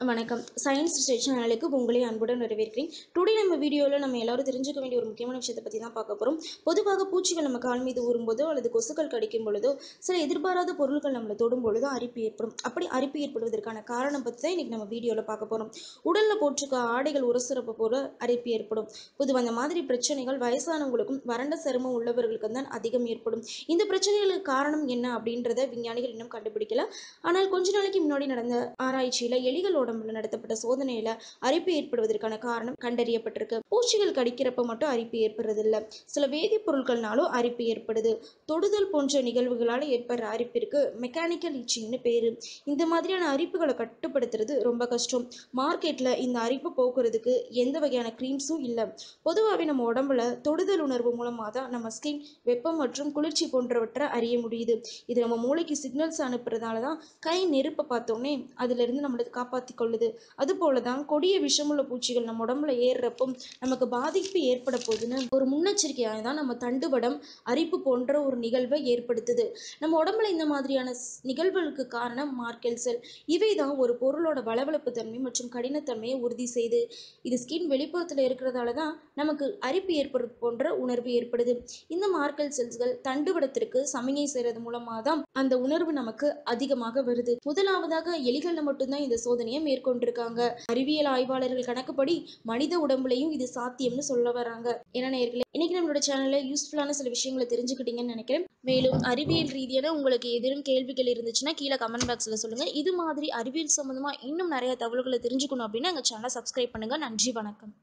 வணக்கம். சயின்ஸ் சேனலுக்கு உங்களை அன்புடன் வரவேற்கிறேன். டுடே நம்ம வீடியோவில் நம்ம எல்லாரும் தெரிஞ்சுக்க வேண்டிய ஒரு முக்கியமான விஷயத்தை பற்றி தான் பார்க்க போகிறோம். பொதுவாக பூச்சிகள் நம்ம கால் மீது ஊறும்போதோ அல்லது கொசுக்கள் கடிக்கும் பொழுதோ சில எதிர்பாராத பொருட்கள் நம்மளை தொடும் பொழுதோ அரிப்பு ஏற்படும். அப்படி அரிப்பு ஏற்படுவதற்கான காரணம் பற்றி தான் இன்றைக்கி நம்ம வீடியோவில் பார்க்க போகிறோம். உடலில் போட்டிருக்க ஆடைகள் உரசுறப்ப போல அரிப்பு ஏற்படும். பொதுவாக அந்த மாதிரி பிரச்சனைகள் வயசானவங்களுக்கும் வறண்ட சருமம் உள்ளவர்களுக்கும் தான் அதிகம் ஏற்படும். இந்த பிரச்சனைகளுக்கு காரணம் என்ன அப்படின்றத விஞ்ஞானிகள் இன்னும் கண்டுபிடிக்கல. ஆனால் கொஞ்ச நாளைக்கு முன்னாடி நடந்த ஆராய்ச்சியில் எலிகளோட உடம்புல நடத்தப்பட்ட சோதனையில அரிப்பு ஏற்படுவதற்கான காரணம் கண்டறியப்பட்டிருக்கு. பூச்சிகள் கடிக்கிறப்ப மட்டும் அரிப்பு ஏற்படுறது இல்ல, சில வேதிப்பொருட்கள்னாலும் அரிப்பு ஏற்படுது. தொடுதல் போன்ற நிகழ்வுகளால் ஏற்படுற அரிப்பிற்கு மெக்கானிக்கல் இச்சிங்னு பேரு. இந்த மாதிரியான அரிப்புகளை கட்டுப்படுத்துறது ரொம்ப கஷ்டம். மார்க்கெட்ல இந்த அரிப்பு போக்குறதுக்கு எந்த வகையான கிரீம்ஸும் இல்லை. பொதுவாகவே நம்ம உடம்புல தொடுதல் உணர்வு மூலமாக தான் நம்ம ஸ்கின் வெப்பம் மற்றும் குளிர்ச்சி போன்றவற்றை அறிய முடியுது. இது நம்ம மூளைக்கு சிக்னல்ஸ் அனுப்புறதால தான் கை நெருப்பை பார்த்தோன்னே அதுல இருந்து நம்மளை காப்பாற்றி கொள்ளுது. அதுபோல தான் கொடிய விஷமுள்ள பூச்சிகள் நம்ம உடம்புல ஏறுறப்போ நமக்கு பாதிப்பு ஏற்பட போகுதுன்னு ஒரு முன்னெச்சரிக்கையாக தான் நம்ம தண்டுவடம் அரிப்பு போன்ற ஒரு நிகழ்வை ஏற்படுத்துது. நம்ம உடம்புல இந்த மாதிரியான நிகழ்வுகளுக்கு காரணம் மார்க்கெல் செல். இவை தான் ஒரு பொருளோட வளவளப்பு தன்மை மற்றும் கடினத்தன்மையை உறுதி செய்து. இது ஸ்கின் வெளிப்புறத்தில் இருக்கிறதால தான் நமக்கு அரிப்பு ஏற்படுறது போன்ற உணர்வு ஏற்படுது. இந்த மார்க்கெல் செல்ஸ்கள் தண்டுவடத்திற்கு சமிகை செய்யறது மூலமாக தான் அந்த உணர்வு நமக்கு அதிகமாக வருது. முதலாவதாக எலிகள்ல மட்டும்தான் இந்த சோதனையை மேற்கொண்டிருக்காங்க. அறிவியல் ஆய்வாளர்கள் கணக்குப்படி மனித உடம்புலையும் இது சாத்தியம்னு சொல்ல வராங்க. என்ன நேயர்களே, இன்னைக்கு நம்மளோட சேனல்ல யூஸ்ஃபுல்லான சில விஷயங்களை தெரிஞ்சுக்கிட்டீங்கன்னு நினைக்கிறேன். மேலும் அறிவியல் ரீதியான உங்களுக்கு ஏதேனும் கேள்விகள் இருந்துச்சுன்னா கீழே கமெண்ட் பாக்ஸ்ல சொல்லுங்க. இது மாதிரி அறிவியல் சம்பந்தமா இன்னும் நிறைய தகவல்களை தெரிஞ்சுக்கணும் அப்படின்னா எங்க சேனலை சப்ஸ்கிரைப் பண்ணுங்க. நன்றி, வணக்கம்.